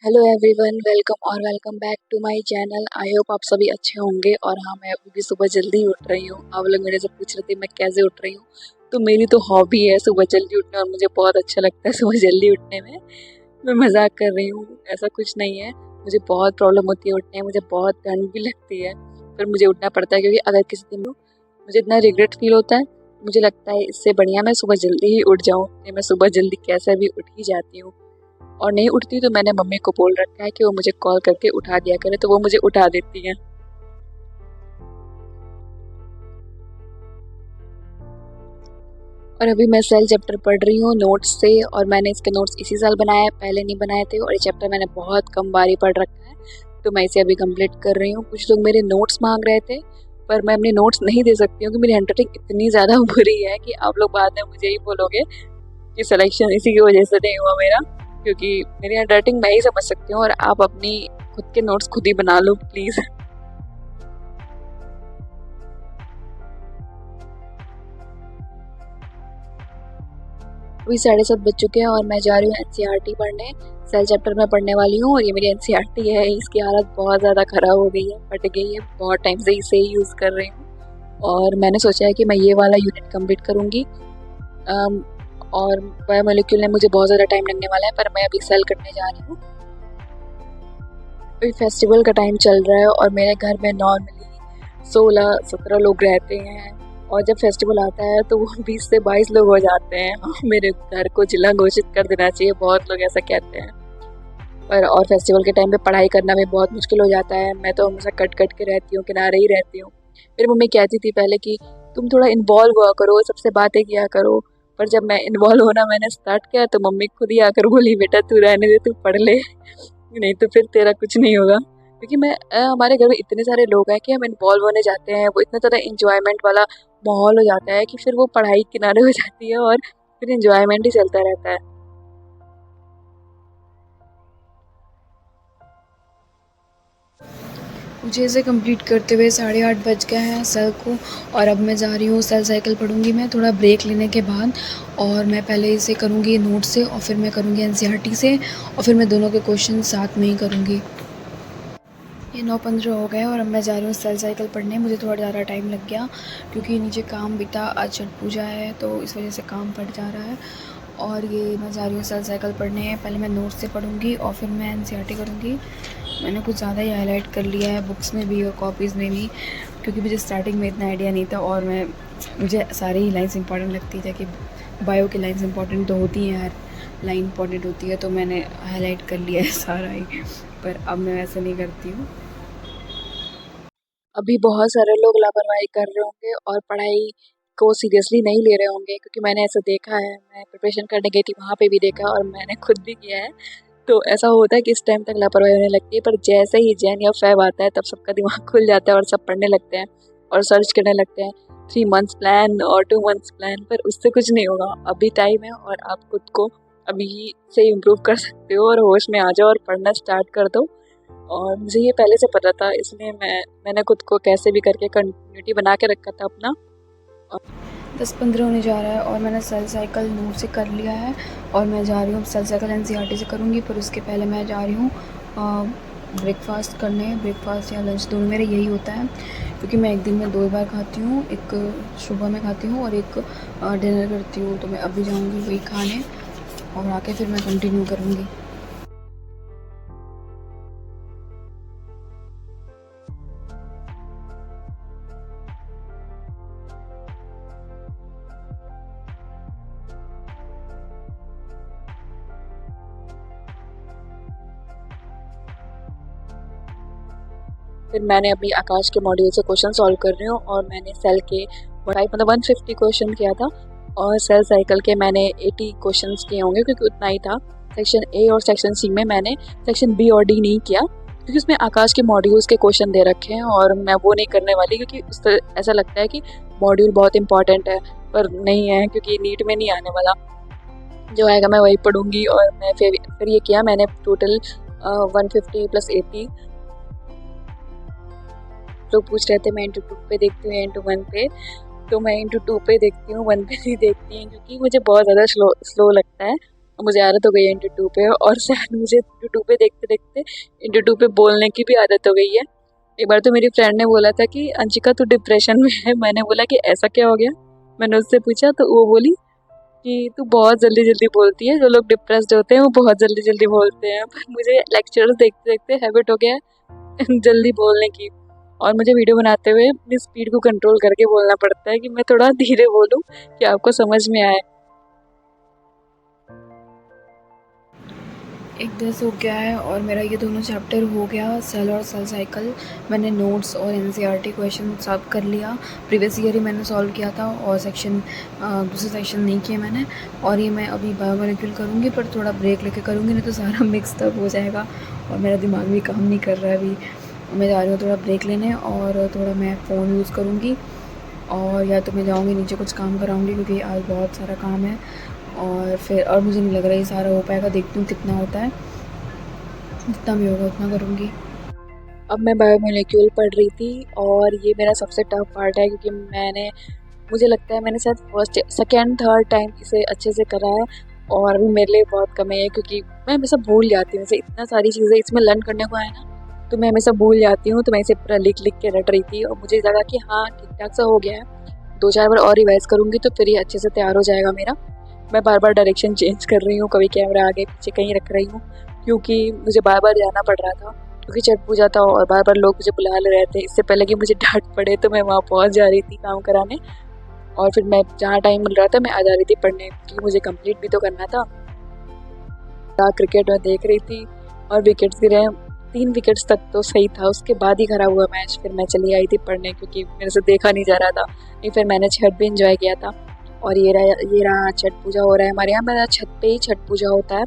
Hello everyone, welcome back to my channel. I hope आप सभी अच्छे होंगे। और हाँ, मैं अभी भी सुबह जल्दी ही उठ रही हूँ। आप लोग मेरे से पूछ रहे थे मैं कैसे उठ रही हूँ। तो मेरी तो हॉबी है सुबह जल्दी उठना, और मुझे बहुत अच्छा लगता है सुबह जल्दी उठने में। मैं मजाक कर रही हूँ, ऐसा कुछ नहीं है। मुझे बहुत प्रॉब्लम होती है उठने में, मुझे बहुत ठंड भी लगती है, पर मुझे उठना पड़ता है क्योंकि अगर किसी दिन मुझे इतना रिग्रेट फील होता है, मुझे लगता है इससे बढ़िया मैं सुबह जल्दी ही उठ जाऊँ। मैं सुबह जल्दी कैसे भी उठ ही जाती हूँ, और नहीं उठती तो मैंने मम्मी को बोल रखा है कि वो मुझे कॉल करके उठा दिया करे, तो वो मुझे उठा देती हैं। और अभी मैं सेल चैप्टर पढ़ रही हूँ नोट्स से, और मैंने इसके नोट्स इसी साल बनाए हैं, पहले नहीं बनाए थे। और ये चैप्टर मैंने बहुत कम बारी पढ़ रखा है, तो मैं इसे अभी कंप्लीट कर रही हूँ। कुछ लोग मेरे नोट्स मांग रहे थे, पर मैं अपने नोट्स नहीं दे सकती हूँ क्योंकि मेरी हैंडराइटिंग इतनी ज़्यादा बुरी है कि आप लोग बाद में मुझे ही बोलोगे कि सिलेक्शन इसी की वजह से नहीं हुआ मेरा, क्योंकि मेरी हैंडराइटिंग मैं ही समझ सकती हूँ। और आप अपनी खुद के नोट्स खुद ही बना लो प्लीज़। अभी 7:30 बज चुके हैं और मैं जा रही हूँ एनसीईआरटी पढ़ने। सेल चैप्टर में पढ़ने वाली हूँ, और ये मेरी एनसीईआरटी है। इसकी हालत बहुत ज़्यादा ख़राब हो गई है, फट गई है। बहुत टाइम से इसे ही यूज़ कर रही हूँ, और मैंने सोचा है कि मैं ये वाला यूनिट कंप्लीट करूँगी। और बायोमोलिक्यूल में मुझे बहुत ज़्यादा टाइम लगने वाला है, पर मैं अभी सेल करने जा रही हूँ। अभी फेस्टिवल का टाइम चल रहा है, और मेरे घर में नॉर्मली 16-17 लोग रहते हैं, और जब फेस्टिवल आता है तो वो 20 से 22 लोग हो जाते हैं। मेरे घर को जिला घोषित कर देना चाहिए, बहुत लोग ऐसा कहते हैं। पर और फेस्टिवल के टाइम पे पढ़ाई करना भी बहुत मुश्किल हो जाता है। मैं तो हमेशा कट कट के रहती हूँ, किनारे ही रहती हूँ। मेरी मम्मी कहती थी पहले कि तुम थोड़ा इन्वॉल्व हुआ करो, सबसे बातें किया करो। पर जब मैं इन्वॉल्व होना मैंने स्टार्ट किया तो मम्मी खुद ही आकर बोली, बेटा तू रहने दे, तू पढ़ ले, नहीं तो फिर तेरा कुछ नहीं होगा। क्योंकि हमारे घर में इतने सारे लोग हैं कि हम इन्वॉल्व होने जाते हैं, वो इतना ज़्यादा इंजॉयमेंट वाला माहौल हो जाता है कि फिर वो पढ़ाई किनारे हो जाती है, और फिर इंजॉयमेंट ही चलता रहता है। मुझे इसे कंप्लीट करते हुए 8:30 बज गए हैं सेल को, और अब मैं जा रही हूँ सेल साइकिल पढ़ूँगी मैं थोड़ा ब्रेक लेने के बाद। और मैं पहले इसे करूँगी नोट से, और फिर मैं करूँगी एनसीईआरटी से, और फिर मैं दोनों के क्वेश्चन साथ में ही करूँगी। ये 9:15 हो गए, और अब मैं जा रही हूँ सेल साइकिल पढ़ने। मुझे थोड़ा ज़्यादा टाइम लग गया क्योंकि नीचे काम भी था, आज छठ पूजा है तो इस वजह से काम पड़ जा रहा है। और ये मैं जा रही हूँ सेल साइकिल पढ़ने। पहले मैं नोट से पढ़ूँगी और फिर मैं एनसीईआरटी करूँगी। मैंने कुछ ज़्यादा ही हाईलाइट कर लिया है बुक्स में भी और कॉपीज़ में भी, क्योंकि मुझे स्टार्टिंग में इतना आइडिया नहीं था, और मुझे सारी ही लाइन्स इंपॉर्टेंट लगती थी कि बायो की लाइन्स इंपॉर्टेंट तो होती हैं, हर लाइन इंपॉर्टेंट होती है, तो मैंने हाईलाइट कर लिया है सारा ही। पर अब मैं वैसे नहीं करती हूँ। अभी बहुत सारे लोग लापरवाही कर रहे होंगे और पढ़ाई को सीरियसली नहीं ले रहे होंगे, क्योंकि मैंने ऐसा देखा है। मैं प्रिपरेशन करने गई थी, वहाँ पे भी देखा, और मैंने खुद भी किया है। तो ऐसा होता है कि इस टाइम तक लापरवाही होने लगती है, पर जैसे ही जैन या फेब आता है तब सबका दिमाग खुल जाता है और सब पढ़ने लगते हैं और सर्च करने लगते हैं 3 मंथ्स प्लान और 2 मंथ्स प्लान। पर उससे कुछ नहीं होगा, अभी टाइम है और आप खुद को अभी से इम्प्रूव कर सकते हो, और होश में आ जाओ और पढ़ना स्टार्ट कर दो। और मुझे ये पहले से पता था, इसलिए मैंने खुद को कैसे भी करके कंटिन्यूटी बना के रखा था अपना। 10:15 होने जा रहा है, और मैंने सेल साइकिल नोट से कर लिया है, और मैं जा रही हूँ सेल साइकिल एनसीईआरटी से करूँगी। पर उसके पहले मैं जा रही हूँ ब्रेकफास्ट करने। ब्रेकफास्ट या लंच दोनों मेरा यही होता है, क्योंकि मैं एक दिन में 2 बार खाती हूँ, एक सुबह में खाती हूँ और एक डिनर करती हूँ। तो मैं अभी जाऊँगी वही खाने, और आके फिर मैं कंटिन्यू करूँगी। फिर मैंने अभी आकाश के मॉड्यूल से क्वेश्चन सॉल्व कर रही हूँ, और मैंने सेल के 150 क्वेश्चन किया था, और सेल साइकिल के मैंने 80 क्वेश्चंस किए होंगे, क्योंकि उतना ही था। सेक्शन ए और सेक्शन सी में मैंने सेक्शन बी और डी नहीं किया, क्योंकि उसमें आकाश के मॉड्यूल्स के क्वेश्चन दे रखे हैं, और मैं वो नहीं करने वाली, क्योंकि उससे ऐसा लगता है कि मॉड्यूल बहुत इंपॉर्टेंट है, पर नहीं है, क्योंकि नीट में नहीं आने वाला। जो आएगा मैं वही पढ़ूंगी। और मैं फिर ये किया मैंने टोटल 150 + 80। लोग पूछ रहे थे मैं इंटू 2 पे देखती हूँ या इंटू 1 पे, तो मैं इंटू 2 पे देखती हूँ, 1 पे नहीं देखती हूँ, क्योंकि मुझे बहुत ज़्यादा स्लो लगता है। मुझे आदत हो गई है इंटू टू पे, और शायद मुझे इंटू टू पे देखते देखते इंटू टू पे बोलने की भी आदत हो गई है। एक बार तो मेरी फ्रेंड ने बोला था कि अंशिका तू डिप्रेशन में है। मैंने बोला कि ऐसा क्या हो गया। मैंने उससे पूछा तो वो बोली कि तू बहुत जल्दी जल्दी बोलती है, जो लोग डिप्रेस्ड होते हैं वो बहुत जल्दी जल्दी बोलते हैं। पर मुझे लेक्चर्स देखते देखते हैबिट हो गया है जल्दी बोलने की, और मुझे वीडियो बनाते हुए अपनी स्पीड को कंट्रोल करके बोलना पड़ता है कि मैं थोड़ा धीरे बोलूं कि आपको समझ में आए। एक 10 हो गया है और मेरा ये दोनों चैप्टर हो गया, सेल और सेल साइकिल। मैंने नोट्स और एनसीईआरटी क्वेश्चन सॉल्व कर लिया। प्रीवियस ईयर ही मैंने सॉल्व किया था और सेक्शन दूसरे सेक्शन नहीं किए मैंने। और ये मैं अभी बायोमोलिक्यूल करूँगी, पर थोड़ा ब्रेक लेके करूँगी, नहीं तो सारा मिक्स तब हो जाएगा और मेरा दिमाग भी काम नहीं कर रहा है अभी। मैं जा रही हूँ थोड़ा ब्रेक लेने और थोड़ा मैं फ़ोन यूज़ करूँगी, और या तो मैं जाऊँगी नीचे कुछ काम कराऊँगी क्योंकि आज बहुत सारा काम है। और मुझे नहीं लग रहा ये सारा हो पाएगा, देखती हूँ कितना होता है, जितना भी होगा उतना करूँगी। अब मैं बायोमोलिक्यूल पढ़ रही थी और ये मेरा सबसे टफ पार्ट है क्योंकि मुझे लगता है मैंने शायद फर्स्ट सेकेंड थर्ड टाइम इसे अच्छे से करा है, और अभी मेरे लिए बहुत कम है क्योंकि मैं हमेशा भूल जाती हूँ। जैसे इतना सारी चीज़ें इसमें लर्न करने को है ना, तो मैं हमेशा भूल जाती हूँ। तो मैं इसे पूरा लिख लिख के रट रही थी और मुझे लगा कि हाँ ठीक ठाक सा हो गया है, 2-4 बार और रिवाइज करूँगी तो फिर ये अच्छे से तैयार हो जाएगा मेरा। मैं बार बार डायरेक्शन चेंज कर रही हूँ, कभी कैमरा आगे पीछे कहीं रख रही हूँ क्योंकि मुझे बार बार जाना पड़ रहा था क्योंकि छठ पूजा था और बार बार लोग मुझे बुला ले रहे थे। इससे पहले कि मुझे डांट पड़े तो मैं वहाँ पहुँच जा रही थी काम कराने, और फिर मैं जहाँ टाइम मिल रहा था मैं आ जा रही थी पढ़ने क्योंकि मुझे कंप्लीट भी तो करना था। क्रिकेट में देख रही थी और विकेट्स गिरे, 3 विकेट्स तक तो सही था, उसके बाद ही खराब हुआ मैच। फिर मैं चली आई थी पढ़ने क्योंकि मेरे से देखा नहीं जा रहा था। नहीं फिर मैंने छठ भी इंजॉय किया था। और ये रहा छठ पूजा हो रहा है हमारे यहाँ। मेरा छत पे ही छठ पूजा होता है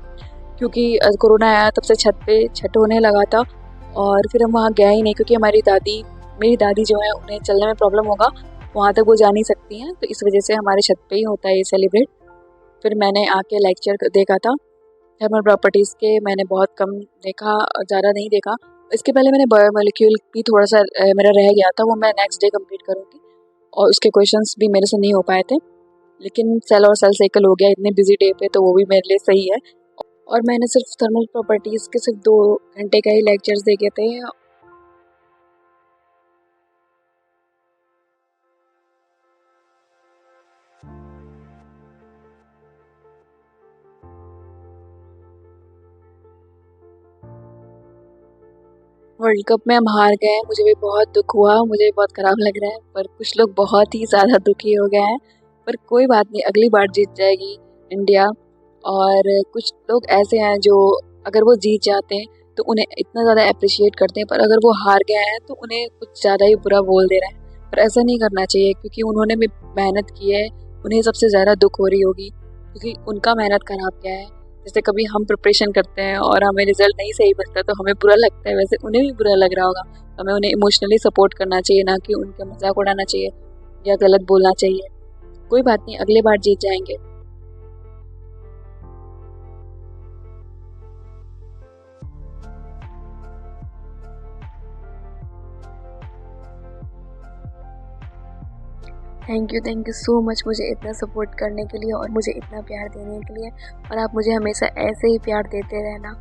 क्योंकि कोरोना आया तब से छत पे छठ होने लगा था, और फिर हम वहाँ गए ही नहीं क्योंकि मेरी दादी जो है उन्हें चलने में प्रॉब्लम होगा, वहाँ तक वो जा नहीं सकती हैं, तो इस वजह से हमारे छत पे ही होता है ये सेलिब्रेट। फिर मैंने आके लेक्चर देखा था थर्मल प्रॉपर्टीज़ के, मैंने बहुत कम देखा, ज़्यादा नहीं देखा। इसके पहले मैंने बायोमोलिक्यूल भी थोड़ा सा मेरा रह गया था, वो मैं नेक्स्ट डे कंप्लीट करूँगी, और उसके क्वेश्चंस भी मेरे से नहीं हो पाए थे। लेकिन सेल और सेल साइकिल हो गया इतने बिजी डे पे, तो वो भी मेरे लिए सही है। और मैंने सिर्फ थर्मल प्रॉपर्टीज़ के सिर्फ 2 घंटे का ही लेक्चर्स देखे थे। वर्ल्ड कप में हम हार गए, मुझे भी बहुत दुख हुआ, मुझे भी बहुत ख़राब लग रहा है, पर कुछ लोग बहुत ही ज़्यादा दुखी हो गए हैं। पर कोई बात नहीं, अगली बार जीत जाएगी इंडिया। और कुछ लोग ऐसे हैं जो अगर वो जीत जाते हैं तो उन्हें इतना ज़्यादा एप्रिशिएट करते हैं, पर अगर वो हार गए हैं तो उन्हें कुछ ज़्यादा ही बुरा बोल दे रहे हैं। पर ऐसा नहीं करना चाहिए क्योंकि उन्होंने भी मेहनत की है, उन्हें सबसे ज़्यादा दुख हो रही होगी क्योंकि उनका मेहनत ख़राब गया है। जैसे कभी हम प्रिपरेशन करते हैं और हमें रिजल्ट नहीं सही मिलता तो हमें बुरा लगता है, वैसे उन्हें भी बुरा लग रहा होगा। हमें उन्हें इमोशनली सपोर्ट करना चाहिए, ना कि उनका मजाक उड़ाना चाहिए या गलत बोलना चाहिए। कोई बात नहीं, अगले बार जीत जाएंगे। थैंक यू सो मच मुझे इतना सपोर्ट करने के लिए और मुझे इतना प्यार देने के लिए, और आप मुझे हमेशा ऐसे ही प्यार देते रहना।